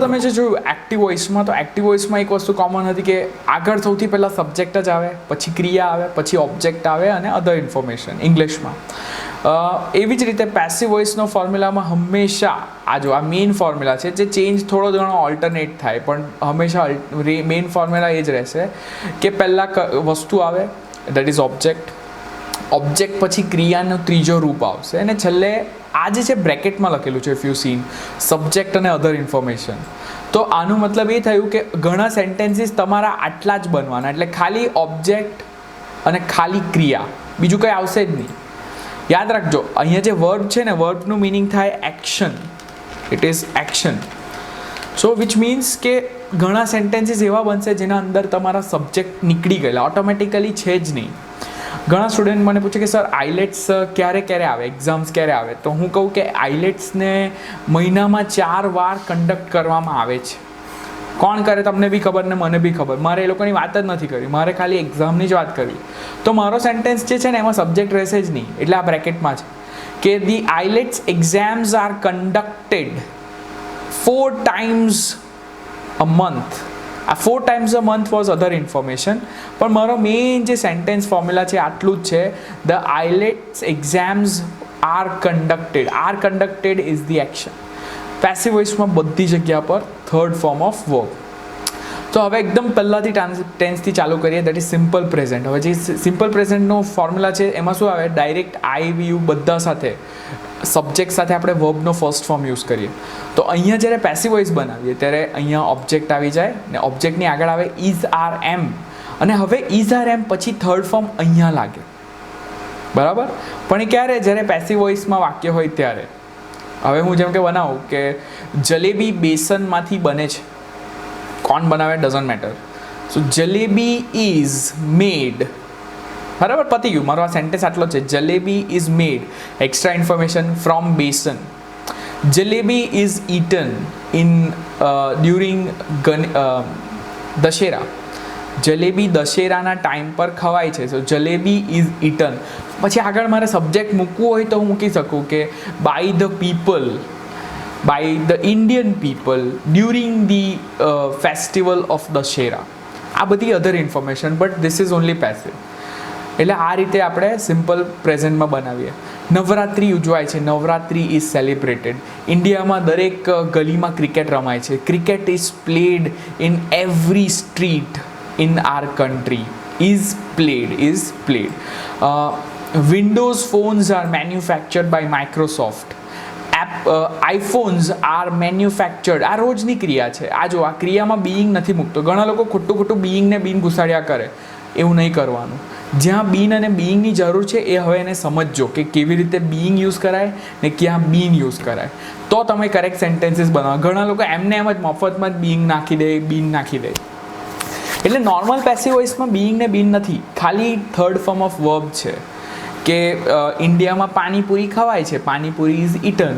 તમે જે જોયું એક્ટિવ વોઇસમાં, તો એક્ટિવ વોઇસમાં એક વસ્તુ કોમન હતી કે આગળ સૌથી પહેલાં સબ્જેક્ટ જ આવે, પછી ક્રિયા આવે, પછી ઓબ્જેક્ટ આવે અને અધર ઇન્ફોર્મેશન ઇંગ્લિશમાં. એવી જ રીતે પેસિવ વોઇસનો ફોર્મ્યુલામાં હંમેશા આ મેઇન ફોર્મ્યુલા છે, જે ચેન્જ થોડો ઘણો ઓલ્ટરનેટ થાય, પણ હંમેશા મેઇન ફોર્મ્યુલા એ જ રહેશે કે પહેલાં વસ્તુ આવે, દેટ ઇઝ ઓબ્જેક્ટ. ઓબ્જેક્ટ પછી ક્રિયાનું ત્રીજો રૂપ આવશે અને છેલ્લે આ જે છે બ્રેકેટમાં લખેલું છે, ઇફ યુ સીન સબ્જેક્ટ અને અધર ઇન્ફોર્મેશન. તો આનું મતલબ એ થયું કે ઘણા સેન્ટેન્સીસ તમારા આટલા જ બનવાના, એટલે ખાલી ઓબ્જેક્ટ અને ખાલી ક્રિયા, બીજું કંઈ આવશે જ નહીં. યાદ રાખજો, અહીંયા જે વર્બ છે ને, વર્બનું મિનિંગ થાય action. It is action. So which means કે ઘણા સેન્ટેન્સીસ એવા બનશે જેના અંદર તમારા સબ્જેક્ટ નીકળી ગયેલા, ઓટોમેટિકલી છે જ નહીં. ઘણા સ્ટુડન્ટ મને પૂછે કે સર આઇલેટ્સ ક્યારે આવે, એક્ઝામ્સ ક્યારે આવે? તો હું કહું કે આઇલેટ્સને મહિનામાં 4 વાર કન્ડક્ટ કરવામાં આવે છે. કોણ કરે તમને બી ખબર ને મને બી ખબર. મારે એ લોકોની વાત જ નથી કરી, મારે ખાલી એક્ઝામની જ વાત કરવી. તો મારો સેન્ટેન્સ જે છે ને એમાં સબ્જેક્ટ રહેશે જ નહીં, એટલે આ બ્રેકેટમાં છે કે the IELTS exams are conducted 4 times a month. આ 4 times a month was other information, પણ મારો મેઇન જે સેન્ટેન્સ ફોર્મ્યુલા છે આટલું જ છે. The IELTS exams are conducted. Are conducted is the action. Passive વોઇસમાં બધી જગ્યા પર થર્ડ ફોર્મ ઓફ વર્બ. તો હવે એકદમ પહેલાંથી ટેન્સથી ચાલુ કરીએ, દેટ ઇઝ સિમ્પલ પ્રેઝન્ટ. હવે જે સિમ્પલ પ્રેઝન્ટનો ફોર્મ્યુલા છે એમાં શું આવે, ડાયરેક્ટ આઈ યુ બધા સાથે સબ્જેક્ટ સાથે આપણે વર્બનો ફર્સ્ટ ફોર્મ યુઝ કરીએ. તો અહીંયા જ્યારે પેસિવ વોઇસ બનાવીએ ત્યારે અહીંયા ઓબ્જેક્ટ આવી જાય ને ઓબ્જેક્ટની આગળ આવે ઇઝ આર એમ, અને હવે ઇઝ આર એમ પછી થર્ડ ફોર્મ અહીંયા લાગે, બરાબર. પણ એ ક્યારે, જ્યારે પેસિવ વોઇસમાં વાક્ય હોય ત્યારે. હવે હું જેમ કે બનાવું કે જલેબી બેસનમાંથી બને છે. કોણ બનાવે doesn't matter. So jalebi is made, બરાબર, પતી ગયું. મારો આ સેન્ટેન્સ આટલો છે, jalebi is made, extra information, from besan. Jalebi is eaten in during Dussehra. Jalebi દશેરાના ટાઈમ પર ખવાય છે. સો જલેબી ઇઝ ઇટન. પછી આગળ મારે સબ્જેક્ટ મૂકવું હોય તો હું મૂકી શકું કે by the people, by the Indian people during the festival of Dussehra. આ બધી other information, but this is only passive. એટલે આ રીતે આપણે સિમ્પલ પ્રેઝન્ટમાં બનાવીએ. નવરાત્રિ ઉજવાય છે, નવરાત્રિ ઇઝ સેલિબ્રેટેડ. ઇન્ડિયામાં દરેક ગલીમાં ક્રિકેટ રમાય છે. Cricket is played in every street in our country. Is played. Windows phones are manufactured by Microsoft. IPhones are manufactured. આ રોજની ક્રિયા છે. આ જો, આ ક્રિયામાં બીઈંગ નથી મૂકતો. ઘણા લોકો ખોટું બીઈંગને બીન ઘુસાડ્યા કરે. એવું નહીં કરવાનું. જ્યાં બીન અને બીઈંગની જરૂર છે એ હવે એને સમજજો કે કેવી રીતે બીઈંગ યુઝ કરાય ને ક્યાં બીન યુઝ કરાય, તો તમે કરેક્ટ સેન્ટેન્સીસ બનાવો. ઘણા લોકો એમને એમ જ મફતમાં જ બીઈંગ નાખી દે, બીન નાખી દે. એટલે નોર્મલ પેસિવ વોઇસમાં બીઈંગ ને બીન નથી, ખાલી થર્ડ ફોર્મ ઓફ વર્બ છે. કે ઇન્ડિયામાં પાણીપુરી ખવાય છે, panipuri is eaten.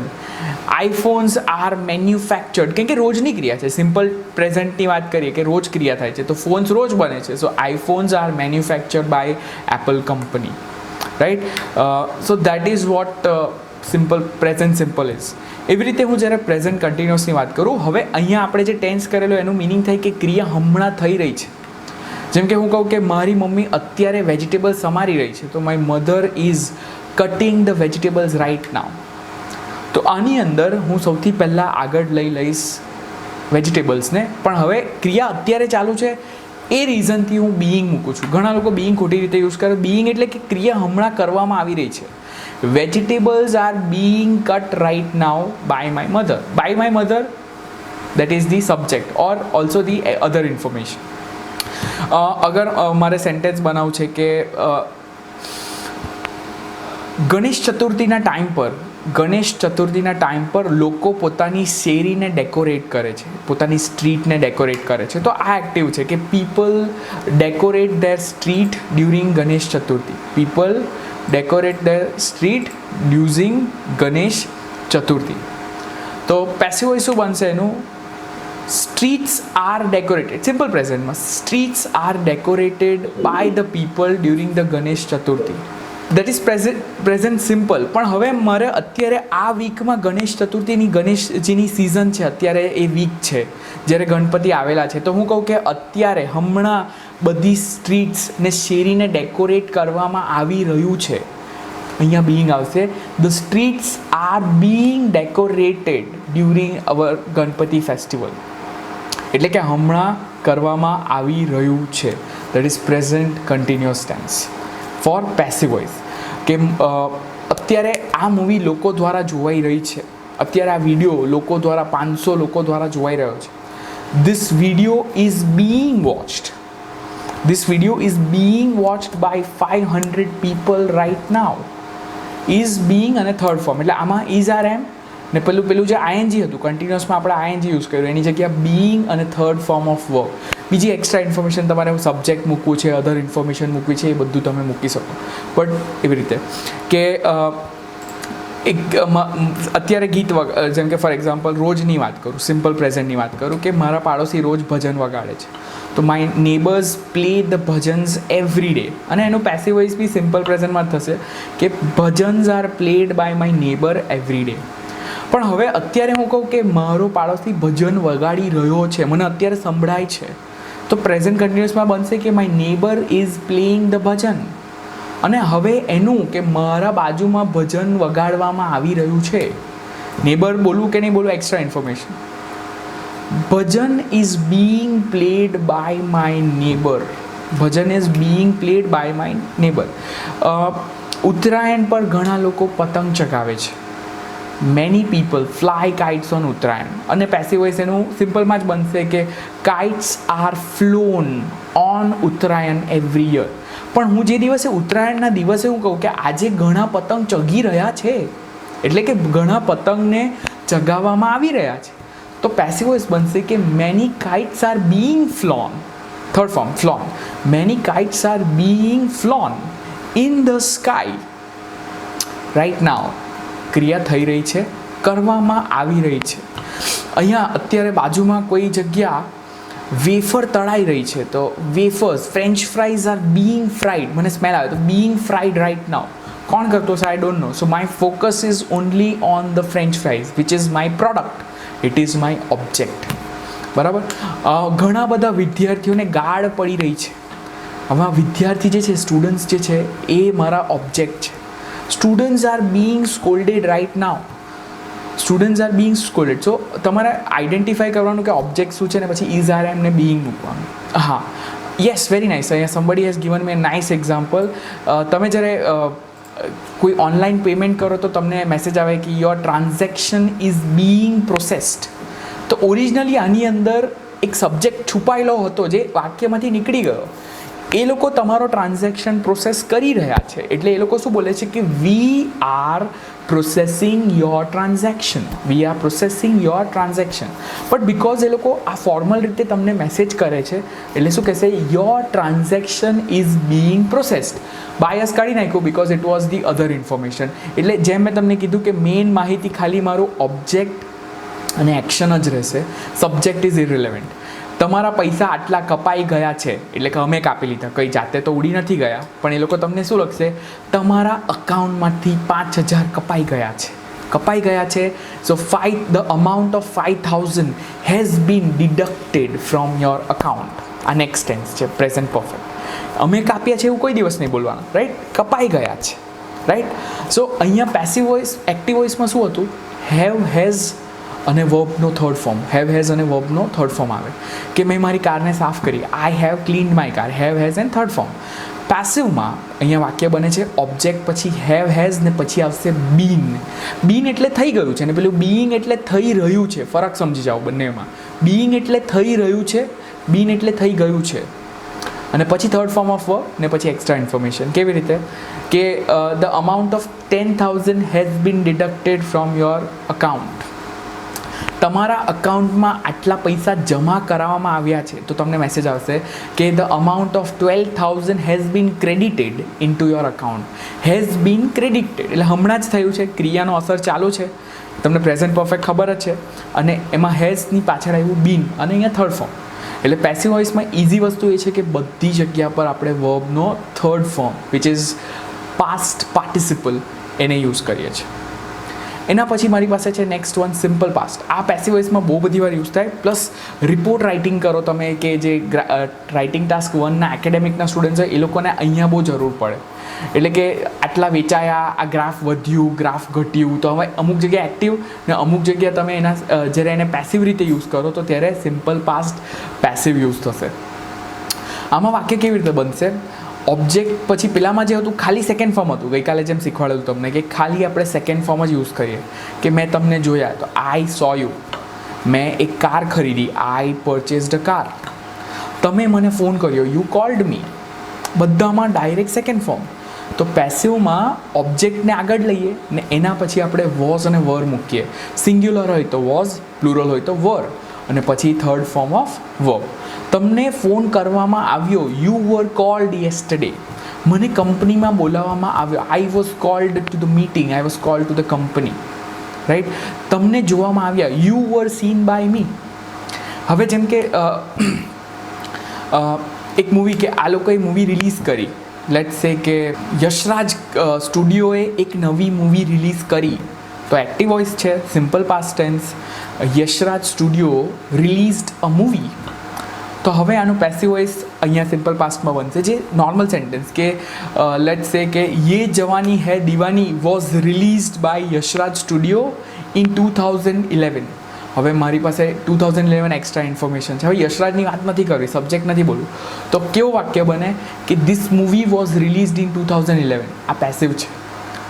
IPhones are manufactured, કેમ કે રોજની ક્રિયા છે. સિમ્પલ પ્રેઝન્ટની વાત કરીએ કે રોજ ક્રિયા થાય છે, તો ફોન્સ રોજ બને છે. So iPhones are manufactured by Apple company, right. So that is what simple present simple is. એવી રીતે હું જ્યારે પ્રેઝન્ટ કન્ટિન્યુઅસની વાત કરું, હવે અહીંયા આપણે જે ટેન્સ કરેલો એનું મિનિંગ થાય કે ક્રિયા હમણાં થઈ રહી છે. જેમ કે હું કહું કે મારી મમ્મી અત્યારે વેજીટેબલ સમારી રહી છે, તો my mother is cutting the vegetables right now. તો આની અંદર હું સૌથી પહેલાં આગળ લઈ લઈશ વેજીટેબલ્સને, પણ હવે ક્રિયા અત્યારે ચાલુ છે એ રીઝનથી હું બીઈંગ મૂકું છું. ઘણા લોકો બીઈંગ ખોટી રીતે યુઝ કરે. બીઈંગ એટલે કે ક્રિયા હમણાં કરવામાં આવી રહી છે. Vegetables are being cut right now by my mother. By my mother, that is the subject or also the other information. અગર મારે સેન્ટેન્સ બનાવવું છે કે ગણેશ ચતુર્થીના ટાઈમ પર લોકો પોતાની શેરીને ડેકોરેટ કરે છે, પોતાની સ્ટ્રીટને ડેકોરેટ કરે છે. તો આ એક્ટિવ છે કે people decorate their street during Ganesh Chaturthi. People decorate their street during Ganesh Chaturthi. તો પેસિવ વોઇસ શું બનશે એનું? Streets are decorated. સિમ્પલ પ્રેઝન્ટમાં streets are decorated by the people during the Ganesh Chaturthi. That is present simple. પણ હવે મારે અત્યારે આ વીકમાં ગણેશ ચતુર્થીની ગણેશજીની સિઝન છે, અત્યારે એ વીક છે જ્યારે ગણપતિ આવેલા છે. તો હું કહું કે અત્યારે હમણાં બધી સ્ટ્રીટ્સ ને શેરીને ડેકોરેટ કરવામાં આવી રહ્યું છે. અહીંયા બીઈંગ આવશે, the streets are being decorated during our Ganpati festival. એટલે કે હમણાં કરવામાં આવી રહ્યું છે. That is present continuous tense for passive voice. કે અત્યારે આ મૂવી લોકો દ્વારા જોવાઈ રહી છે, અત્યારે આ વિડીયો લોકો દ્વારા 500 લોકો દ્વારા જોવાઈ રહ્યો છે. This video is being watched. This video is being watched by 500 people right now. Is being અને થર્ડ ફોર્મ, એટલે આમાં ઇઝ આર એમ ને પેલું જે આઈએનજી હતું કન્ટિન્યુઅસમાં આપણે આઈએનજી યુઝ કર્યું, એની જગ્યાએ બીઈંગ અને થર્ડ ફોર્મ ઓફ વર્બ. બીજી એક્સ્ટ્રા ઇન્ફોર્મેશન તમારે સબ્જેક્ટ મૂકવું છે, અધર ઇન્ફોર્મેશન મૂકવી છે, એ બધું તમે મૂકી શકો. બટ એવી રીતે કે અત્યારે ગીત જેમ કે ફોર એક્ઝામ્પલ રોજની વાત કરું, સિમ્પલ પ્રેઝન્ટની વાત કરું કે મારા પાડોશી રોજ ભજન વગાડે છે, તો my neighbours play the bhajans every day. અને એનું પેસિવ વોઇસ બી સિમ્પલ પ્રેઝન્ટમાં જ થશે કે bhajans are played by my neighbour every day. પણ હવે અત્યારે હું કહું કે મારો પાડોશી ભજન વગાડી રહ્યો છે, મને અત્યારે સંભળાય છે, તો પ્રેઝન્ટ કન્ટિન્યુઅસમાં બનશે કે my neighbour is playing the bhajan. અને હવે એનું કે મારા બાજુમાં ભજન વગાડવામાં આવી રહ્યું છે, નેબર બોલવું કે નહીં બોલવું extra information. Bhajan is being played by my neighbour. Bhajan is being played by my neighbour. Uttarayan પર ઘણા લોકો પતંગ ચગાવે છે. Many people fly kites on Uttarayan. અને પેસિવ વોઇસ એનું સિમ્પલમાં જ બનશે કે kites are flown on Uttarayan every year. પણ હું જે દિવસે ઉત્તરાયણના દિવસે હું કહું કે આજે ઘણા પતંગ ચગી રહ્યા છે, એટલે કે ઘણા પતંગને ચગાવવામાં આવી રહ્યા છે, તો પેસિવ વોઇસ બનશે કે many kites are being flown. Third form flown. Many kites are being flown in the sky right now. ક્રિયા થઈ રહી છે, કરવામાં આવી રહી છે. અહીંયા અત્યારે બાજુમાં કોઈ જગ્યા વેફર તળાઈ રહી છે, તો wafers French fries are being fried. મને સ્મેલ આવે તો બીઈંગ ફ્રાઈડ રાઇટ નાવ. કોણ કરતો છે? I don't know. So my focus is only on the French fries which is my product. It is my object. બરાબર. ઘણા બધા વિદ્યાર્થીઓને ગાળ પડી રહી છે. હવે આ વિદ્યાર્થી જે છે, સ્ટુડન્ટ્સ જે છે, એ મારા ઓબ્જેક્ટ છે. Students are being scolded right now. Students are being scolded. So તમારે આઈડેન્ટિફાઈ કરવાનું કે ઓબ્જેક્ટ શું છે ને પછી ઇઝ આર એમ ને બીઈંગ મૂકવાનું. હા, યસ, વેરી નાઇસ. અહીંયા somebody has given me a nice example. તમે જ્યારે કોઈ ઓનલાઈન પેમેન્ટ કરો તો તમને મેસેજ આવે કે your transaction is being processed. તો ઓરિજિનલી આની અંદર એક સબ્જેક્ટ છુપાયેલો હતો જે વાક્યમાંથી નીકળી ગયો. એ લોકો તમારો ટ્રાન્ઝેક્શન પ્રોસેસ કરી રહ્યા છે, એટલે એ લોકો શું બોલે છે કે we are processing your transaction. We are processing your transaction. But because એ લોકો આ ફોર્મલ રીતે તમને મેસેજ કરે છે, એટલે શું કહેશે? Your transaction is being processed. Bias કાઢી નાખ્યું because it was the other information. એટલે જેમ મેં તમને કીધું કે મેઇન માહિતી ખાલી મારું ઓબ્જેક્ટ અને એક્શન જ રહેશે. Subject is irrelevant. તમારા પૈસા આટલા કપાઈ ગયા છે, એટલે કે અમે કાપી લીધા, કંઈ જાતે તો ઉડી નથી ગયા, પણ એ લોકો તમને શું લખશે? તમારા અકાઉન્ટમાંથી 5,000 કપાઈ ગયા છે. કપાઈ ગયા છે. So the amount of 5,000 has been deducted from your account. આ નેક્સ્ટ ટેન્સ છે, પ્રેઝન્ટ પરફેક્ટ. અમે કાપ્યા છે એવું કોઈ દિવસ નહીં બોલવાનું, રાઈટ? કપાઈ ગયા છે, રાઈટ? સો અહીંયા પેસિવ વોઇસ, એક્ટિવ વોઇસમાં શું હતું? હેવ, હેઝ અને વર્બનો થર્ડ ફોર્મ. હેવ, હેઝ અને વર્બનો થર્ડ ફોર્મ આવે કે મેં મારી કારને સાફ કરી. I have cleaned my car. Have, has and third form. પેસિવમાં અહીંયા વાક્ય બને છે ઓબ્જેક્ટ પછી હેવ, હેઝ ને પછી આવશે બીન. બીન એટલે થઈ ગયું છે, ને પેલું બીઈંગ એટલે થઈ રહ્યું છે. ફરક સમજી જાઓ બંનેમાં. બીઈંગ એટલે થઈ રહ્યું છે, બીન એટલે થઈ ગયું છે. અને પછી થર્ડ ફોર્મ ઓફ વર્બ ને પછી એક્સ્ટ્રા ઇન્ફોર્મેશન. કેવી રીતે? કે the amount of 10,000 has been deducted from your account. તમારા અકાઉન્ટમાં આટલા પૈસા જમા કરાવવામાં આવ્યા છે, તો તમને મેસેજ આવશે કે the amount of 12,000 has been credited in to your account. Has been credited એટલે હમણાં જ થયું છે, ક્રિયાનો અસર ચાલુ છે, તમને પ્રેઝન્ટ પરફેક્ટ ખબર જ છે, અને એમાં હેઝની પાછળ આવ્યું બીન, અને અહીંયા થર્ડ ફોર્મ. એટલે પેસિવ વોઇસમાં ઇઝી વસ્તુ એ છે કે બધી જગ્યા પર આપણે વર્બનો third form which is past participle એને યુઝ કરીએ છીએ. એના પછી મારી પાસે છે નેક્સ્ટ વન સિમ્પલ પાસ્ટ. આ પેસિવ વોઇસમાં બહુ બધી વાર યુઝ થાય. પ્લસ રિપોર્ટ રાઇટિંગ કરો તમે, કે જે રાઇટિંગ ટાસ્ક 1ના એકેડેમિકના સ્ટુડન્ટ્સ હોય એ લોકોને અહીંયા બહુ જરૂર પડે. એટલે કે આટલા વેચાયા, આ ગ્રાફ વધ્યું, ગ્રાફ ઘટ્યું, તો હવે અમુક જગ્યાએ એક્ટિવ ને અમુક જગ્યાએ તમે એના જ્યારે એને પેસિવ રીતે યુઝ કરો તો ત્યારે સિમ્પલ પાસ્ટ પેસિવ યુઝ થશે. આમાં વાક્ય કેવી રીતે બનશે? ઓબ્જેક્ટ પછી પેલામાં જે હતું ખાલી સેકન્ડ ફોર્મ હતું, ગઈકાલે જેમ શીખવાડેલું તમને કે ખાલી આપણે સેકન્ડ ફોર્મ જ યુઝ કરીએ, કે મેં તમને જોયા તો આઈ સો યુ, મેં એક કાર ખરીદી, આઈ પરચેઝડ અ કાર, તમે મને ફોન કર્યો, યુ કોલ્ડ મી. બધામાં ડાયરેક્ટ સેકન્ડ ફોર્મ. તો પેસિવમાં ઓબ્જેક્ટને આગળ લઈએ ને એના પછી આપણે વોઝ અને વર મૂકીએ. સિંગ્યુલર હોય તો વોઝ, પ્લુરલ હોય તો વર, અને પછી થર્ડ ફોર્મ ઓફ વર્બ. તમને ફોન કરવામાં આવ્યો, યુ વર કોલ્ડ યેસ્ટરડે, મને કંપનીમાં બોલાવવામાં આવ્યો, I was called to the meeting, I was called to the company, right. તમને જોવામાં આવ્યા, you were seen by me. હવે જેમ કે એક મૂવી, કે આ લોકોએ મૂવી રિલીઝ કરી, લેટ્સ સે કે યશરાજ સ્ટુડિયોએ એક નવી મૂવી રિલીઝ કરી, તો એક્ટિવ વોઇસ છે, simple past tense, Yashraj studio released a movie. તો હવે આનું પેસિવ વોઇસ અહીંયા સિમ્પલ પાસ્ટમાં બનશે, જે નોર્મલ સેન્ટેન્સ, કે લેટ્સ સે કે યે Jawaani Hai Deewani was released by Yash Raj studio in 2011. હવે મારી પાસે 2011 એક્સ્ટ્રા ઇન્ફોર્મેશન છે. હવે યશરાજની વાત નથી કરવી, સબ્જેક્ટ નથી બોલવું, તો કેવું વાક્ય બને કે this movie was released in 2011. આ પેસિવ છે,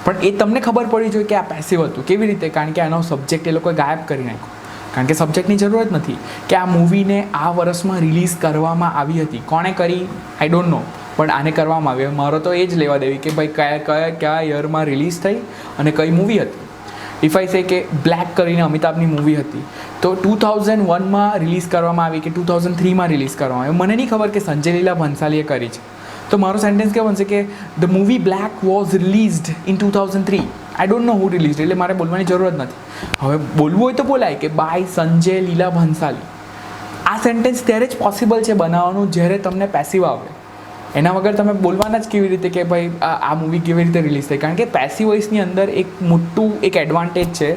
પણ એ તમને ખબર પડી જોઈએ કે આ પેસિવ હતું. કેવી રીતે? કારણ કે આનો સબ્જેક્ટ એ લોકોએ ગાયબ કરી નાખ્યો. કારણ કે સબ્જેક્ટની જરૂર જ નથી કે આ મૂવીને આ વર્ષમાં રિલીઝ કરવામાં આવી હતી. કોણે કરી? આઈ ડોન્ટ નો, પણ આને કરવામાં આવી. મારો તો એ જ લેવા દેવી કે ભાઈ કયા યરમાં રિલીઝ થઈ અને કઈ મૂવી હતી. ઇફ આઈ સે કે બ્લેક કરીને અમિતાભની મૂવી હતી, તો 2001માં રિલીઝ કરવામાં આવી કે 2003માં રિલીઝ કરવામાં આવી, મને નહીં ખબર કે સંજય લીલા ભંસાલીએ કરી છે. તો મારો સેન્ટેન્સ કેવો બનશે કે the movie black was released in 2003. I don't no who released, એટલે મારે બોલવાની જરૂર જ નથી. હવે બોલવું હોય તો બોલાય કે બાય સંજય લીલા ભંસાલી. આ સેન્ટેન્સ ત્યારે જ પોસિબલ છે બનાવવાનું જ્યારે તમને પેસિવ આવડે. એના વગર તમે બોલવાના જ કેવી રીતે કે ભાઈ આ મૂવી કેવી રીતે રિલીઝ થઈ? કારણ કે પેસિવ વોઇસની અંદર એક મોટું એક એડવાન્ટેજ છે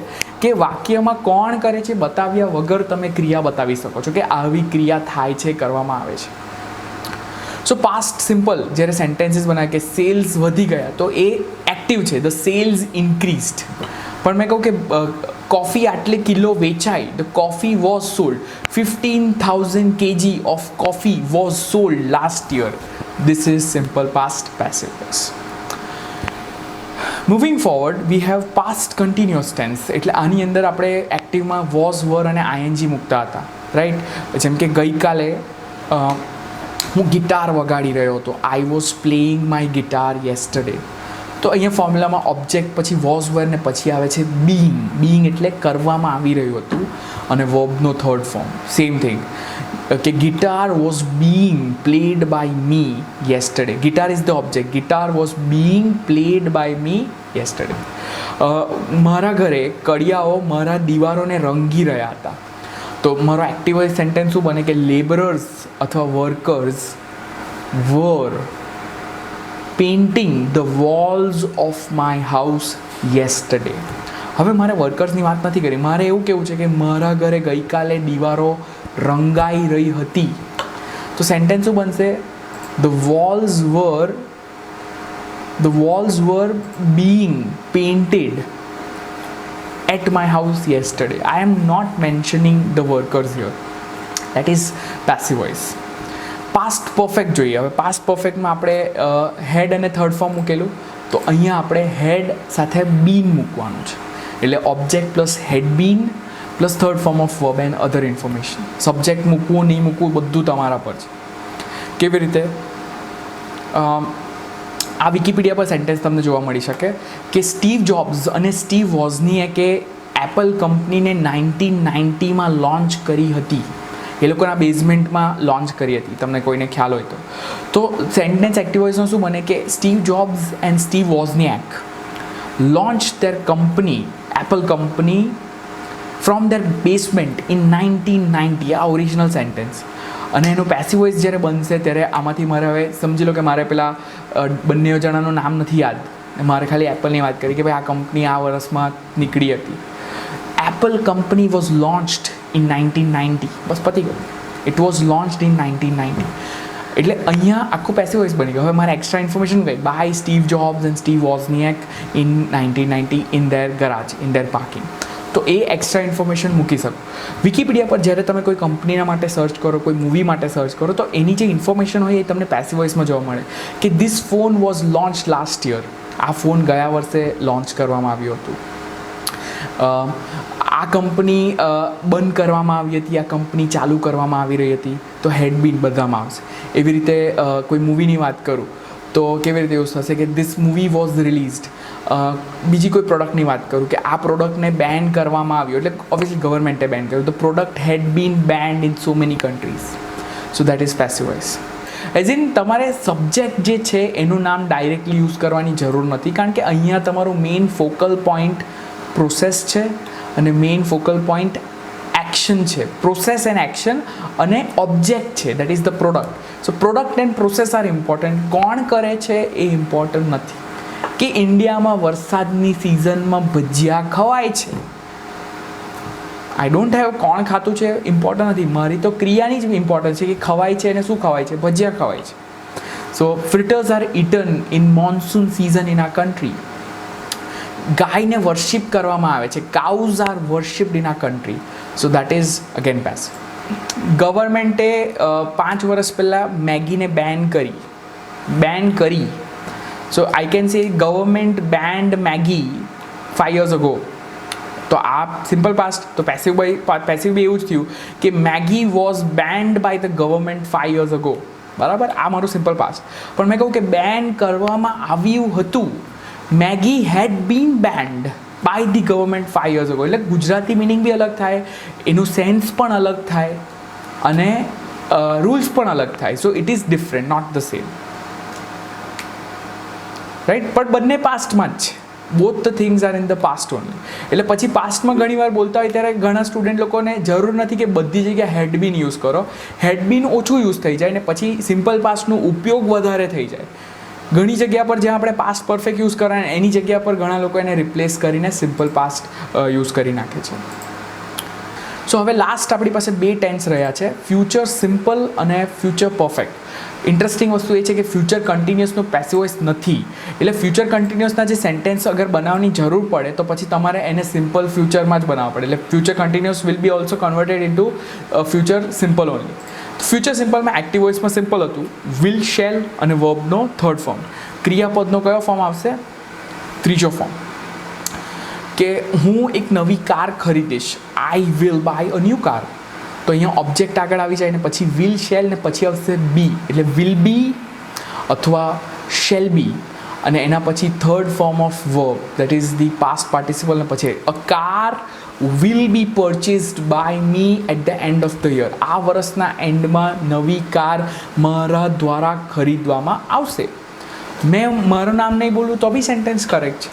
કે વાક્યમાં કોણ કરે છે બતાવ્યા વગર તમે ક્રિયા બતાવી શકો છો કે આવી ક્રિયા થાય છે, કરવામાં આવે છે. સો પાસ્ટ સિમ્પલ જ્યારે સેન્ટેન્સીસ બનાવે કે સેલ્સ વધી ગયા, તો એ એક્ટિવ છે, ધ સેલ્સ ઇન્ક્રીઝડ. પણ મેં કહું કે કોફી આટલે કિલો વેચાઈ, the coffee was sold, 15,000 kg of coffee was sold last year. This is simple past passive voice. Moving forward, we have past continuous tense. એટલે આની અંદર આપણે એક્ટિવમાં વોઝ, વર અને આઈએનજી મૂકતા હતા, રાઈટ. જેમ કે ગઈકાલે હું ગિટાર વગાડી રહ્યો હતો, I was playing my guitar yesterday. તો અહીંયા ફોર્મ્યુલામાં ઓબ્જેક્ટ પછી વોઝ, વર ને પછી આવે છે બીઇંગ. બીઇંગ એટલે કરવામાં આવી રહ્યું હતું, અને વર્બનો થર્ડ ફોર્મ સેમ થિંગ, કે guitar was being played by me yesterday. Guitar is the object, guitar was being played by me yesterday. મારા ઘરે કડિયાઓ મારા દીવારોને રંગી રહ્યા હતા. તો મારો એક્ટિવ સેન્ટેન્સ શું બને કે લેબરર્સ અથવા workers were painting the walls of my house yesterday. હવે મારે વર્કર્સની વાત નથી કરી, મારે એવું કેવું છે કે મારા ઘરે ગઈકાલે દીવારો રંગાઈ રહી હતી. તો સેન્ટેન્સ શું બનશે? The walls were being painted at my house yesterday. I am not mentioning the workers here. That is passive voice. Past perfect જોઈએ. હવે પાસ્ટ પરફેક્ટમાં આપણે હેડ અને થર્ડ ફોર્મ મૂકેલું, તો અહીંયા આપણે હેડ સાથે બીન મૂકવાનું છે. એટલે object plus had been plus third form of verb and other information. Subject મૂકવું નહીં મૂકવું બધું તમારા પર છે. કેવી રીતે? આ વિકીપીડિયા પર સેન્ટેન્સ તમને જોવા મળી શકે કે સ્ટીવ જોબ્સ અને સ્ટીવ વોઝનીએ કે એપલ કંપનીને 1990માં લોન્ચ કરી હતી. એ લોકોના બેઝમેન્ટમાં લોન્ચ કરી હતી, તમને કોઈને ખ્યાલ હોય તો સેન્ટેન્સ એક્ટિવ વોઇસનું શું બને કે Steve Jobs and Steve Wozniak launch their company, Apple company from their basement in 1990. આ ઓરિજિનલ સેન્ટેન્સ. અને એનું પેસિવ વોઇસ જ્યારે બનશે ત્યારે આમાંથી મારે હવે સમજી લો કે મારે પેલા બંને જણાનું નામ નથી યાદ, મારે ખાલી એપલની વાત કરી કે ભાઈ આ કંપની આ વર્ષમાં નીકળી હતી. Apple company was લોન્ચ્ડ in 1990. બસ પતી ગયું. It was લોન્ચ્ડ in 1990. એટલે અહીંયા આખું પેસિવ વોઇસ બની ગયું. હવે મારે એક્સ્ટ્રા ઇન્ફોર્મેશન ગઈ by Steve Jobs and Steve Wozniak in 1990 in their garage in their parking. તો એ એક્સ્ટ્રા ઇન્ફોર્મેશન મૂકી શકો. વિકીપીડિયા પર જ્યારે તમે કોઈ કંપનીના માટે સર્ચ કરો, કોઈ મૂવી માટે સર્ચ કરો, તો એની જે ઇન્ફોર્મેશન હોય એ તમને પેસિવ વોઇસમાં જોવા મળે કે this phone was launch last year. આ ફોન ગયા વર્ષે લોન્ચ કરવામાં આવ્યું હતું. આ કંપની બંધ કરવામાં આવી હતી, આ કંપની ચાલુ કરવામાં આવી રહી હતી, તો હેડબીન બધામાં આવશે. એવી રીતે કોઈ મૂવીની વાત કરું તો કેવી રીતે યુઝ થશે કે ધીસ મૂવી વોઝ રિલીઝડ. બીજી કોઈ પ્રોડક્ટની વાત કરું કે આ પ્રોડક્ટને બેન કરવામાં આવ્યું, એટલે ઓબ્વિયસલી ગવર્મેન્ટે બેન કર્યું, તો product had been banned in so many countries. So that is passive voice. As in તમારે સબ્જેક્ટ જે છે એનું નામ ડાયરેક્ટલી યુઝ કરવાની જરૂર નથી, કારણ કે અહીંયા તમારું મેઇન ફોકલ પોઈન્ટ પ્રોસેસ છે અને મેઇન ફોકલ પોઈન્ટ એક્શન છે. પ્રોસેસ એન્ડ એક્શન અને ઓબ્જેક્ટ છે, that is the product. So product and process are important. કોણ કરે છે એ ઇમ્પોર્ટન્ટ નથી. કે ઇન્ડિયામાં વરસાદની સિઝનમાં ભજીયા ખવાય છે, આઈ ડોન્ટ હેવ કોણ ખાતું છે ઇમ્પોર્ટન્ટ નથી. મારી તો ક્રિયાની જ ઇમ્પોર્ટન્ટ છે કે ખવાય છે અને શું ખવાય છે, ભજીયા ખવાય છે. So fritters are eaten in monsoon season in આ કન્ટ્રી. ગાયને વર્શિપ કરવામાં આવે છે, કાઉઝ આર વર્શિપ્ડ ઇન આ country. So that is again passive. ગવર્મેન્ટે 5 વર્ષ પહેલાં મેગીને બેન કરી. So I can say government banned Maggie 5 years ago. તો આ સિમ્પલ પાસ્ટ. તો પેસિવ બી એવું જ થયું કે Maggi was banned by the government 5 years ago. બરાબર, આ મારું સિમ્પલ પાસ્ટ. પણ મેં કહું કે બેન કરવામાં આવ્યું હતું. Maggi had been banned by the government 5 years ago. એટલે ગુજરાતી મિનિંગ બી અલગ થાય, એનું સેન્સ પણ અલગ થાય અને રૂલ્સ પણ અલગ થાય. So it is different, not the same. Right, પણ બંને પાસ્ટમાં જ છે. Both the things are in the past only. એટલે પછી પાસ્ટમાં ઘણી વાર બોલતા હોય ત્યારે ઘણા સ્ટુડન્ટ લોકોને જરૂર નથી કે બધી જગ્યાએ હેડબીન યુઝ કરો. હેડબીન ઓછું યુઝ થઈ જાય ને પછી સિમ્પલ પાસ્ટનો ઉપયોગ વધારે થઈ જાય. ઘણી જગ્યા પર જ્યાં આપણે પાસ્ટ પરફેક્ટ યુઝ કરવાના એની જગ્યા પર ઘણા લોકો એને રિપ્લેસ કરીને સિમ્પલ પાસ્ટ યુઝ કરી નાખે છે. સો હવે લાસ્ટ આપણી પાસે 2 ટેન્સ રહ્યા છે, ફ્યુચર સિમ્પલ અને ફ્યુચર પરફેક્ટ. ઇન્ટરેસ્ટિંગ વસ્તુ એ છે કે ફ્યુચર કન્ટિન્યુઅસનો પેસિવ વોઇસ નથી. એટલે ફ્યુચર કન્ટિન્યુઅસના જે સેન્ટેન્સ અગર બનાવવાની જરૂર પડે તો પછી તમારે એને સિમ્પલ ફ્યુચરમાં જ બનાવવા પડે. એટલે future continuous will be also converted into future simple only. Future સિમ્પલમાં એક્ટિવ વોઇસમાં સિમ્પલ હતું, વિલ, શેલ અને વર્બનો થર્ડ ફોર્મ. ક્રિયાપદનો કયો ફોર્મ આવશે? ત્રીજો ફોર્મ. કે હું એક નવી કાર ખરીદીશ, I will buy a new car. તો અહીંયા ઓબ્જેક્ટ આગળ આવી જાય ને પછી વિલ, શેલ ને પછી આવશે બી, એટલે વિલ બી અથવા શેલ બી અને એના પછી third form of verb that is the past participle ને પછી a car will be purchased by me at the end of the year. આ વર્ષના એન્ડમાં નવી કાર મારા દ્વારા ખરીદવામાં આવશે. મેં મારું નામ નહીં બોલું તો બી સેન્ટેન્સ કરેક્ટ છે.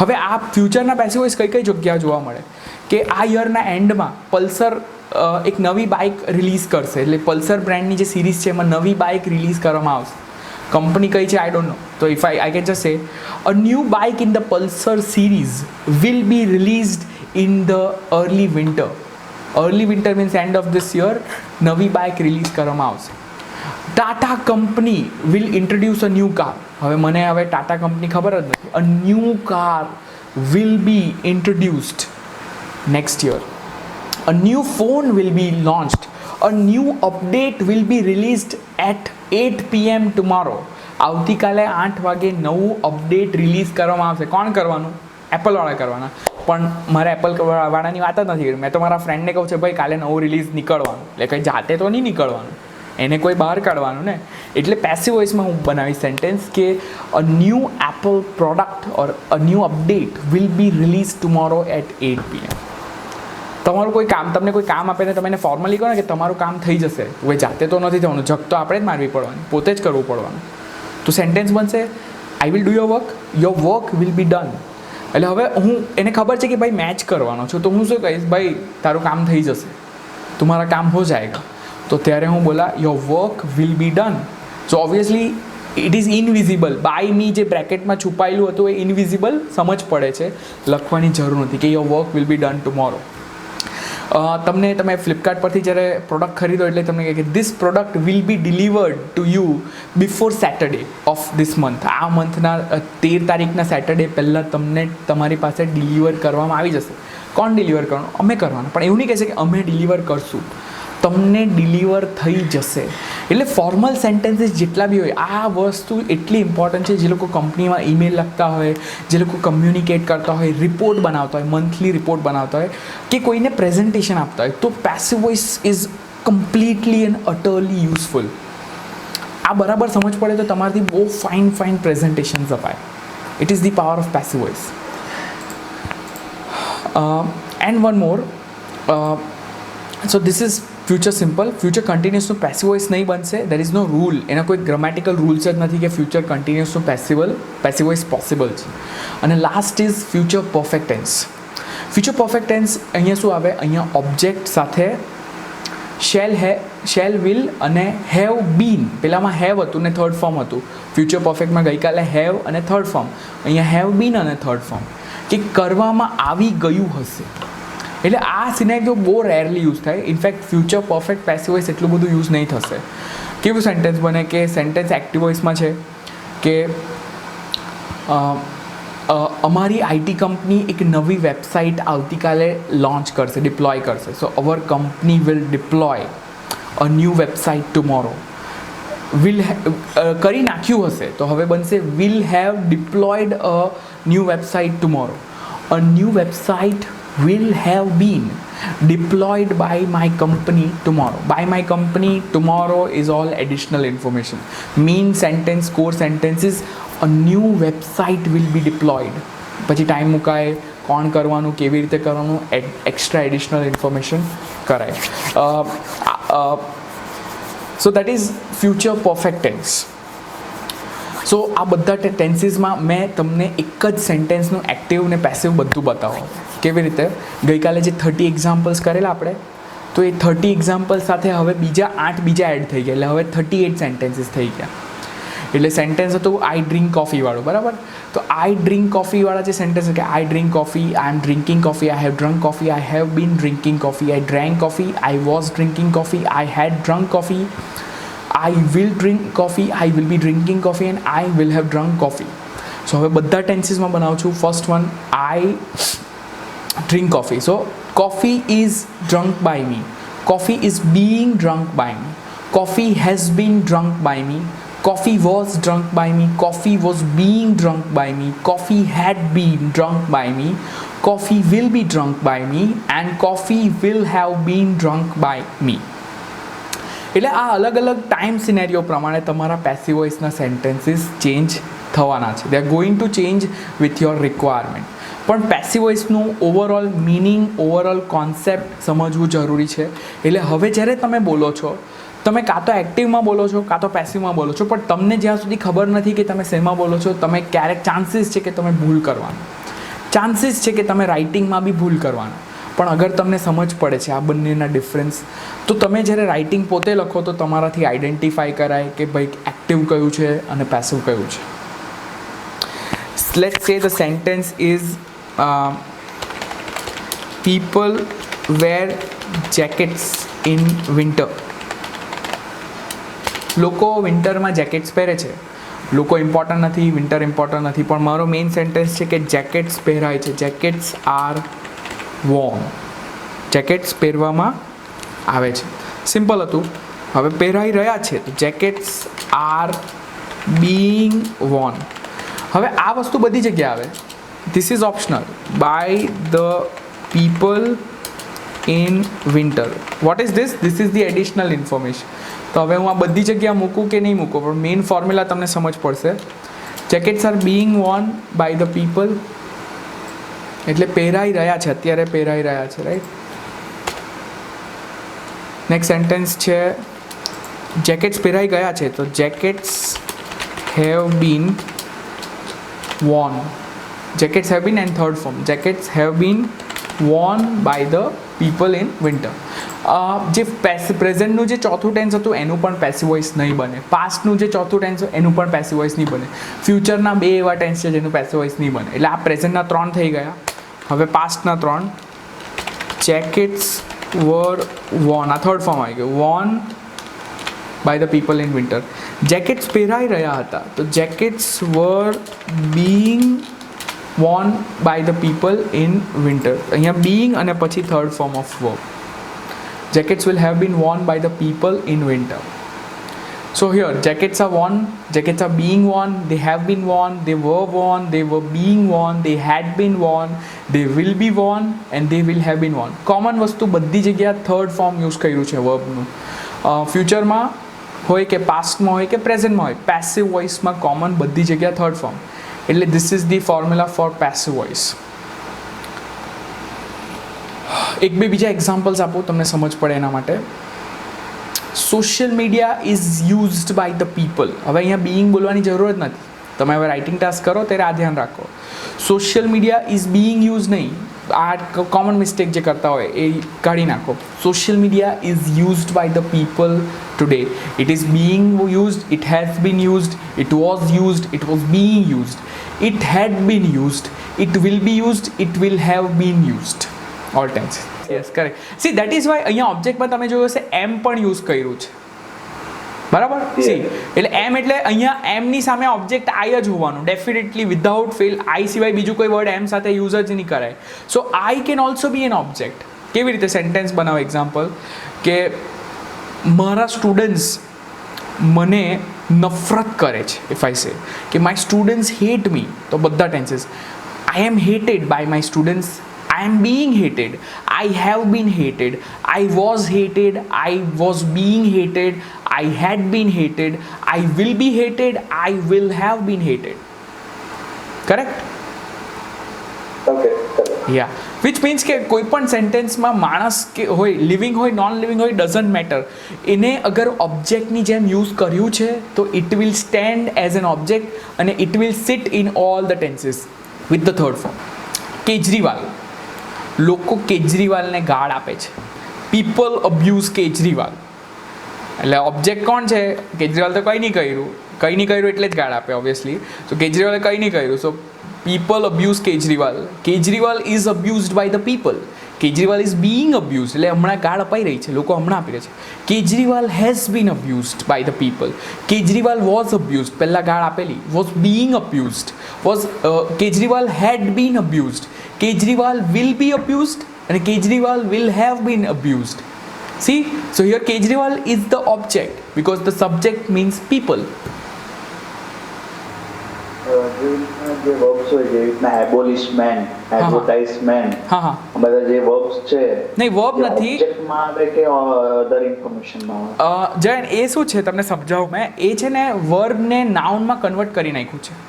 હવે આ ફ્યુચરના પેસિવ વોઇસ કઈ જગ્યા જોવા મળે કે આ યરના એન્ડમાં પલ્સર એક નવી બાઇક રિલીઝ કરશે. એટલે પલ્સર બ્રાન્ડની જે સિરીઝ છે એમાં નવી બાઇક રિલીઝ કરવામાં આવશે. કંપની કઈ છે આઈ ડોન્ટ નો. તો ઇફ આઈ કેન જસ્ટ સે a new bike in the Pulsar series will be released in the early winter. Early winter means end of this year નવી બાઇક રિલીઝ કરવામાં આવશે. Tata company will introduce a new car. હવે મને હવે Tata company ખબર જ નથી. અ new car will B introduced next year. A new phone will be launched. A new update will be released at 8 PM tomorrow. આવતીકાલે 8 વાગે નવું અપડેટ રિલીઝ કરવામાં આવશે. કોણ કરવાનું? એપલવાળા કરવાના. પણ મારે એપલ વાળાની વાત જ નથી કરી. મેં તો મારા ફ્રેન્ડને કહું છું ભાઈ કાલે નવું રિલીઝ નીકળવાનું. એટલે કંઈ જાતે તો નહીં નીકળવાનું, એને કોઈ બહાર કાઢવાનું ને. એટલે પેસિવ વોઇસમાં હું બનાવીશ સેન્ટેન્સ કે a new Apple product or a new update will be release tomorrow at 8 PM. તમારું કોઈ કામ, તમને કોઈ કામ આપે ને તમે એને ફોર્મલી કહો ને કે તમારું કામ થઈ જશે, હવે જાતે તો નથી થવાનું, જગ તો આપણે જ મારવી પડવાની, પોતે જ કરવું પડવાનું. તો સેન્ટેન્સ બનશે I will do your work will be done. એટલે હવે હું એને ખબર છે કે ભાઈ મેચ કરવાનો છું, તો હું શું કહીશ, ભાઈ તારું કામ થઈ જશે, તમારા કામ હો જાયગા. તો ત્યારે હું બોલા your work will be done. So obviously it is invisible. By me જે બ્રેકેટમાં છુપાયેલું હતું એ ઇનવિઝિબલ સમજ પડે છે, લખવાની જરૂર નથી કે your work will be done tomorrow. તમે ફ્લિપકાર્ટ પરથી જ્યારે પ્રોડક્ટ ખરીદો એટલે તમને કહે કે this product will be delivered to you before Saturday of this month. આ મંથના 13 તારીખના સેટરડે પહેલાં તમને તમારી પાસે ડિલિવર કરવામાં આવી જશે. કોણ ડિલિવર કરવાનું? અમે કરવાનું. પણ એવું નહીં કહેશે કે અમે ડિલિવર કરશું, તમને ડિલિવર થઈ જશે. એટલે ફોર્મલ સેન્ટેન્સીસ જેટલા બી હોય, આ વસ્તુ એટલી ઇમ્પોર્ટન્ટ છે. જે લોકો કંપનીમાં ઈમેલ લખતા હોય, જે લોકો કમ્યુનિકેટ કરતા હોય, રિપોર્ટ બનાવતા હોય, મંથલી રિપોર્ટ બનાવતા હોય કે કોઈને પ્રેઝન્ટેશન આપતા હોય, તો passive voice is completely and utterly useful. આ બરાબર સમજ પડે તો તમારાથી બહુ ફાઇન પ્રેઝન્ટેશન્સ અપાય. It is the power of passive voice. And one more, so this is future simple. Future કન્ટિન્યુઅસનું પેસિવ વોઇસ નહીં બનશે. There is no rule. એના કોઈ ગ્રામેટિકલ રૂલ્સ જ નથી કે ફ્યુચર કન્ટિન્યુઅસનું પેસિવ વોઇસ પોસિબલ છે. અને last is future perfect tense. Future perfect tense અહીંયા શું આવે? અહીંયા ઓબ્જેક્ટ સાથે શેલ વિલ અને હેવ બીન. પેલામાં હેવ હતું ને થર્ડ ફોર્મ હતું. ફ્યુચર પરફેક્ટમાં ગઈકાલે હેવ અને થર્ડ ફોર્મ, અહીંયા હેવ બીન અને થર્ડ ફોર્મ, કે કરવામાં આવી ગયું હશે. એટલે આ સિનેરિયો બહુ રેરલી યુઝ થાય. In fact future perfect passive voice એટલું બધું યુઝ નહીં થશે. કેવું સેન્ટેન્સ બને કે સેન્ટેન્સ એક્ટિવ વોઇસમાં છે કે અમારી આઈટી કંપની એક નવી વેબસાઇટ આવતીકાલે લોન્ચ કરશે, ડિપ્લોય કરશે. So our company will deploy a new website tomorrow. Will કરી નાખ્યું હશે તો હવે બનશે will have deployed a new website tomorrow. A new website will have been deployed by my company tomorrow. By my company tomorrow is all additional information. Mean sentence, core sentence is a new website will be deployed. પછી time મુકાય, કોણ કરવાનું, કેવી રીતે કરવાનું, extra additional information કરાય. So that is future perfect tense. So આ બધા ટેન્સીસમાં મેં તમને એક જ સેન્ટેન્સનું એક્ટિવ ને પેસિવ બધું બતાવો. કેવી રીતે? ગઈકાલે જે 30 એક્ઝામ્પલ્સ કરેલા આપણે, તો એ 30 એક્ઝામ્પલ્સ સાથે હવે બીજા 8 બીજા એડ થઈ ગયા, એટલે હવે 38 સેન્ટેન્સીસ થઈ ગયા. એટલે સેન્ટેન્સ હતું આઈ ડ્રિંક કોફીવાળું, બરાબર? તો આઈ ડ્રિંક કોફીવાળા જે સેન્ટેન્સ કે I drink coffee, I am drinking coffee, I have drunk coffee, I have been drinking coffee, I drank coffee, I was drinking coffee, I had drunk coffee, I will drink coffee, I will be drinking coffee and I will have drunk coffee. So હવે બધા ટેન્સીસમાં બનાવું છું. First one, I drink coffee. So coffee is drunk by me, coffee is being drunk by me, coffee has been drunk by me, coffee was drunk by me, coffee was being drunk by me, coffee had been drunk by me, coffee will be drunk by me and coffee will have been drunk by me. એટલે આ અલગ અલગ time scenario પ્રમાણે તમારા passive વોઇસના sentences change થવાના છે. They are going to change with your requirement. પણ passive વોઇસનું ઓવરઓલ મિનિંગ, ઓવરઓલ કોન્સેપ્ટ સમજવું જરૂરી છે. એટલે હવે જ્યારે તમે બોલો છો, તમે કાં તો એક્ટિવમાં બોલો છો કાં તો પેસિવમાં બોલો છો, પણ તમને જ્યાં સુધી ખબર નથી કે તમે શેમાં બોલો છો, તમે ક્યારેક ચાન્સીસ છે કે તમે ભૂલ કરવાનું, ચાન્સીસ છે કે તમે રાઇટિંગમાં બી ભૂલ કરવાનું. પણ અગર તમને સમજ પડે છે આ બંનેના ડિફરન્સ, તો તમે જ્યારે રાઇટિંગ પોતે લખો તો તમારાથી આઈડેન્ટિફાઈ કરાય કે ભાઈ એક્ટિવ કયું છે અને પેસિવ કયું છે. લેટ્સ સે the sentence is people wear jackets in winter. લોકો વિન્ટરમાં જેકેટ્સ પહેરે છે. લોકો ઇમ્પોર્ટન્ટ નથી, વિન્ટર ઇમ્પોર્ટન્ટ નથી, પણ મારો મેઇન સેન્ટેન્સ છે કે જેકેટ્સ પહેરાય છે. Jackets R Warne. જેકેટ્સ પહેરવામાં આવે છે. સિમ્પલ હતું. હવે પહેરાઈ રહ્યા છે તો જેકેટ્સ આર બીઈંગ વોર્ન. હવે આ વસ્તુ બધી જગ્યાએ આવે. This is optional. By the people in winter. What is this? This is the additional information. તો હવે હું આ બધી જગ્યા મૂકું કે નહીં મૂકું, પણ મેઇન ફોર્મ્યુલા તમને સમજ પડશે. Jackets are being worn by the people, એટલે પહેરાઈ રહ્યા છે, અત્યારે પહેરાઈ રહ્યા છે, રાઈટ. નેક્સ્ટ સેન્ટેન્સ છે જેકેટ્સ પહેરાઈ ગયા છે, તો jackets have been worn. Jackets have been and third form. Jackets have been worn by the people in winter. જે પ્રેઝન્ટનું જે ચોથું ટેન્સ હતું એનું પણ પેસિવ વોઇસ નહીં બને. પાસ્ટનું જે ચોથું ટેન્સ એનું પણ પેસિવ વોઇસ નહીં બને. ફ્યુચરના 2 એવા ટેન્સ છે જેનું પેસિવ વોઇસ નહીં બને. એટલે આ પ્રેઝન્ટના 3 થઈ ગયા. હવે પાસ્ટના 3. જેકેટ્સ વર વોન, આ થર્ડ ફોર્મ આવી ગયું. Worn by the people in winter. Jackets પહેરાઈ રહ્યા હતા, તો jackets were being worn by the people in winter. અહીંયા બીઈંગ અને પછી third form of verb. Jackets will have been worn by the people in winter. So here jackets are worn, jackets are being worn, they have been worn, they were being worn, they had been worn, they will be worn and they will have been worn. Common વસ્તુ બધી જગ્યા third form use કર્યું છે વર્બનું. ફ્યુચરમાં હોય કે પાસ્ટમાં હોય કે પ્રેઝન્ટમાં હોય, પેસિવ વોઇસમાં કોમન બધી જગ્યા થર્ડ ફોર્મ. એટલે this is the formula for passive voice. એક બે બીજા એક્ઝામ્પલ્સ આપો તમને સમજ પડે એના માટે. Social media is used by the people. હવે અહીંયા બીઈંગ બોલવાની જરૂર જ નથી. તમે હવે રાઇટિંગ ટાસ્ક કરો ત્યારે આ ધ્યાન રાખો. Social media is being use નહીં. આ કોમન મિસ્ટેક જે કરતા હોય એ કાઢી નાખો. Social media is used by the people today. It is being used, it has been used, it was used, it was being used, it had been used, it will be used, it will have been used. All tense. Yes, correct. See that is why અહીંયા ઓબ્જેક્ટમાં તમે જોયું હશે એમ પણ use કર્યું છે. બરાબર? C એટલે એમ એટલે અહીંયા એમની સામે ઓબ્જેક્ટ આઈ જ હોવાનું ડેફિનેટલી, વિધાઉટ ફેલ. આઈ સિવાય બીજું કોઈ વર્ડ એમ સાથે યુઝ જ નહીં કરાય. So I can also be an object. કેવી રીતે સેન્ટેન્સ બનાવો? એક્ઝામ્પલ કે મારા સ્ટુડન્ટ્સ મને નફરત કરે છે. ઇફ આઈ સે કે માય સ્ટુડન્ટ્સ હેટ મી, તો બધા tenses. I am hated by my students, I am being hated, I have been hated, I was hated, I was being hated, I had been hated, I will be hated, I will have been hated. Correct? Okay. Yeah. Which means કે કોઈ પણ સેન્ટેન્સમાં માણસ કે હોય, living હોય, non living હોય, doesn't matter. એને અગર ઓબ્જેક્ટની જેમ યુઝ કર્યું છે તો it will stand as an object અને it will sit in all the tenses with the third form. Kejriwal, લોકો કેજરીવાલને ગાળ આપે છે. People abuse Kejriwal. એટલે ઓબ્જેક્ટ કોણ છે? કેજરીવાલ તો કંઈ નહીં કર્યું એટલે જ ગાળ આપે ઓબ્વિયસલી. સો કેજરીવાલે કંઈ નહીં કર્યું, so people abuse Kejriwal. Kejriwal is abused by the people. Kejriwal is being abuse, એટલે હમણાં ગાળ અપાઈ રહી છે, લોકો હમણાં આપી રહ્યા છે. Kejriwal has been abused by the people. Kejriwal was abused, પહેલાં ગાળ આપેલી. Was being abused. Kejriwal had been abused. Kejriwal will be abused and Kejriwal will have been abused. See, so here Kejriwal is the object because the subject means people. જે verbs હોય જેવી રીતના એબોલિશમેન્ટ, advertisement, બધા જે verbs છે નહીં, verb નથી, ઓબ્જેક્ટમાં આવે કે અધર ઇન્ફોર્મેશનમાં આવે. જયન એ શું છે તમને સમજાવું મેં. એ છે ને વર્બને નાઉનમાં કન્વર્ટ કરી નાખ્યું છે.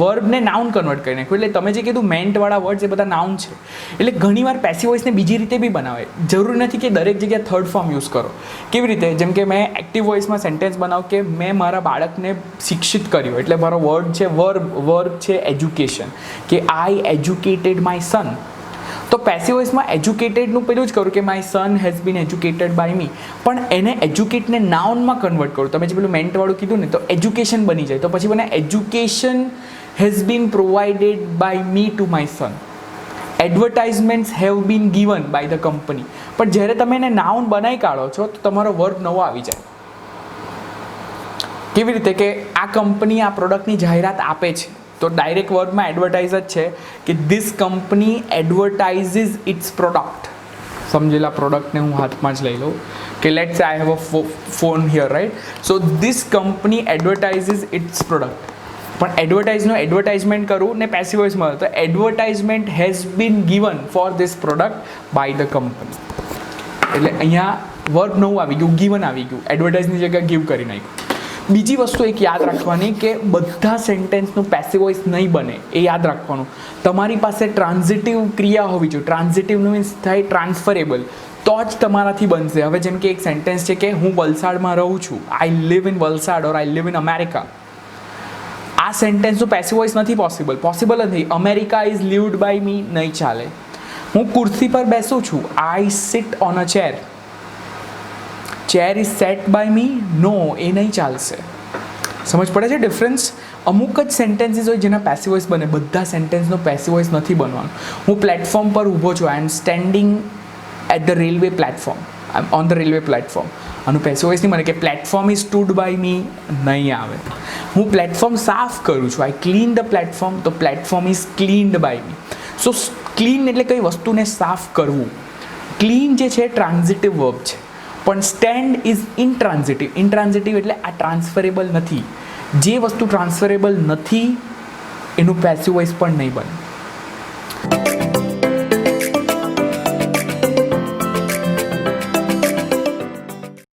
વર્બને નાઉન કન્વર્ટ કરી નાખ્યું. એટલે તમે જે કીધું મેન્ટવાળા વર્ડ્સ એ બધા નાઉન છે. એટલે ઘણીવાર પેસિવ વોઇસને બીજી રીતે બી બનાવે. જરૂરી નથી કે દરેક જગ્યાએ થર્ડ ફોર્મ યુઝ કરો. કેવી રીતે? જેમ કે મેં એક્ટિવ વોઇસમાં સેન્ટેન્સ બનાવું કે મેં મારા બાળકને શિક્ષિત કર્યો, એટલે મારો વર્ડ છે વર્બ છે એજ્યુકેશન, કે આઈ એજ્યુકેટેડ માય સન. તો પેસિવ વોઇસમાં એજ્યુકેટેડનું પેલું જ કરું કે my son has been educated by me, પણ એને એજ્યુકેટને નાઉનમાં કન્વર્ટ કરું. તમે જે પેલું મેન્ટવાળું કીધું ને, તો એજ્યુકેશન બની જાય. તો પછી મને education has been provided by me to my son. Advertisements have been given by the company. પણ જ્યારે તમે એને નાઉન બનાવી કાઢો છો તો તમારો વર્બ નવો આવી જાય. કેવી રીતે? કે આ કંપની આ પ્રોડક્ટની જાહેરાત આપે છે, તો ડાયરેક્ટ વર્ડમાં એડવર્ટાઇઝ જ છે કે this company advertises its product. સમજેલા પ્રોડક્ટને હું હાથમાં જ લઈ લઉં કે let's say I have a phone here, right? So this company advertises its product. પણ એડવર્ટાઇઝનું એડવર્ટાઇઝમેન્ટ કરું ને પેસિવ વોઇસમાં, તો advertisement has been given for this product by the company. એટલે અહીંયા વર્બ નવું આવી ગયું, ગિવન આવી ગયું. એડવર્ટાઇઝની જગ્યાએ ગિવ કરી નાખ્યું. બીજી વસ્તુ એક યાદ રાખવાની કે બધા સેન્ટેન્સનું પેસિવ વોઇસ નહીં બને, એ યાદ રાખવાનું. તમારી પાસે ટ્રાન્ઝિટિવ ક્રિયા હોવી જોઈએ. ટ્રાન્ઝિટિવનું મીન્સ થાય ટ્રાન્સફરેબલ, તો જ તમારાથી બનશે. હવે જેમ કે એક સેન્ટેન્સ છે કે હું વલસાડમાં રહું છું, I live in Valsad or I live in America. આ સેન્ટેન્સનું પેસિવ વોઇસ નથી પોસિબલ જ નહીં. America is lived by me નહીં ચાલે. હું ખુરશી પર બેસું છું, I sit on a chair. Chair is set by me, no, એ નહીં ચાલશે. સમજ પડે છે ડિફરન્સ? અમુક જ સેન્ટેન્સીસ હોય જેના પેસિવ વોઇસ બને, બધા સેન્ટેન્સનો પેસિવ વોઇસ નથી બનવાનો. હું પ્લેટફોર્મ પર ઊભો છું, I am standing at the railway platform, I am on the railway platform. આનું પેસિવ વોઇસ નહીં બને કે platform is stood by me, નહીં આવે. હું પ્લેટફોર્મ સાફ કરું છું, આઈ ક્લીન ધ પ્લેટફોર્મ, તો platform is cleaned by me. So clean એટલે કઈ વસ્તુને સાફ કરવું. ક્લીન જે છે ટ્રાન્ઝિટિવ વર્બ છે, પણ સ્ટેન્ડ ઇઝ ઇનટ્રાન્ઝિટિવ. ઇનટ્રાન્ઝિટિવ એટલે આ ટ્રાન્સફરેબલ નથી. જે વસ્તુ ટ્રાન્સફરેબલ નથી એનું પેસિવ વોઇસ પણ નહીં બને.